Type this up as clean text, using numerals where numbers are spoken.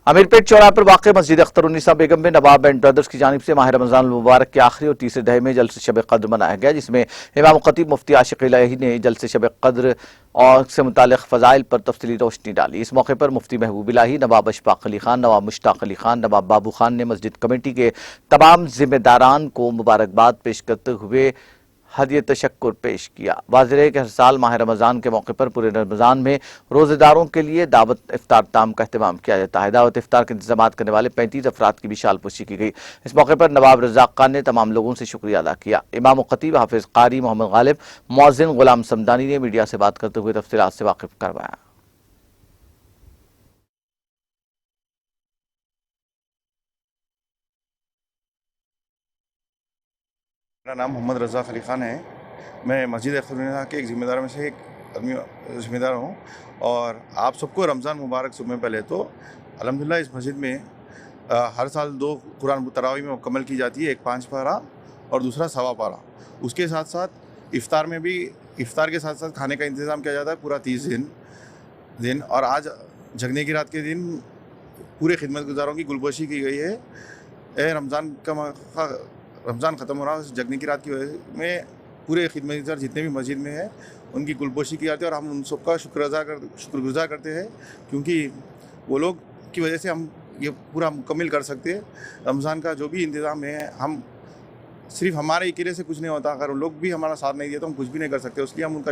अमीरपेट चौराहे पर वाक़ मस्जिद अख्तरुन्निसा बेगम में नवाब एंड ब्रदर्स की जानिब से माह रमज़ान मुबारक के आखिरी और तीसरे दहे में जलसे शब कद्र मनाया गया, जिसमें इमाम खतीब मुफ्ती आशिक इलाही ने जलसे शब कद्र और से मुतालिक फ़ज़ाइल पर तफसीली रोशनी डाली। इस मौके पर मुफ्ती महबूब इलाही, नवाब अशफाक अली खान, नवाब मुश्ताक अली खान, नवाब बाबू खान ने मस्जिद कमेटी के तमाम जिम्मेदारान को मुबारकबाद पेश करते हुए हदिया तशक्कुर पेश किया। वाज़ेह है कि हर साल माह रमज़ान के मौके पर पूरे रमज़ान में रोज़ेदारों के लिए दावत इफ्तार ताम का अहतमाम किया जाता है। दावत इफ्तार के इंतजाम करने वाले 35 अफराद की भी शालपोशी की गई। इस मौके पर नवाब रज़ाक खान ने तमाम लोगों से शुक्रिया अदा किया। इमाम खतीब हाफिज़ कारी मोहम्मद गालिब मुअज़्ज़िन गुलाम समदानी ने मीडिया से बात करते हुए तफसीलात से वाकिफ करवाया। मेरा नाम मोहम्मद रज़ा अली ख़ान है। मैं मस्जिद अख्तरुन्निसा के एक ज़िम्मेदार में से एक आदमी ज़िम्मेदार हूँ। और आप सबको रमज़ान मुबारक। सुबह पहले तो अल्हम्दुलिल्लाह इस मस्जिद में हर साल 2 कुरान तरावी में मुकम्मल की जाती है, एक 5 पारा और दूसरा सवा पारा। उसके साथ साथ इफ़्तार में भी इफ़्तार के साथ साथ खाने का इंतज़ाम किया जाता है पूरा 30 दिन। और आज जगने की रात के दिन पूरे खिदमतगुज़ारों की गुलपोशी की गई है। रमज़ान ख़त्म हो रहा है, जगने की रात की वजह में पूरे खिदमतगार जितने भी मस्जिद में हैं उनकी गुलपोशी की जाती है। और हम उन सबका शुक्रगुज़ार करते हैं, क्योंकि वो लोग की वजह से हम ये पूरा मुकम्मल कर सकते हैं। रमज़ान का जो भी इंतज़ाम है, हम सिर्फ हमारे अकेले से कुछ नहीं होता। अगर वो लोग भी हमारा साथ नहीं दिए तो हम कुछ भी नहीं कर सकते। इसलिए हम उनका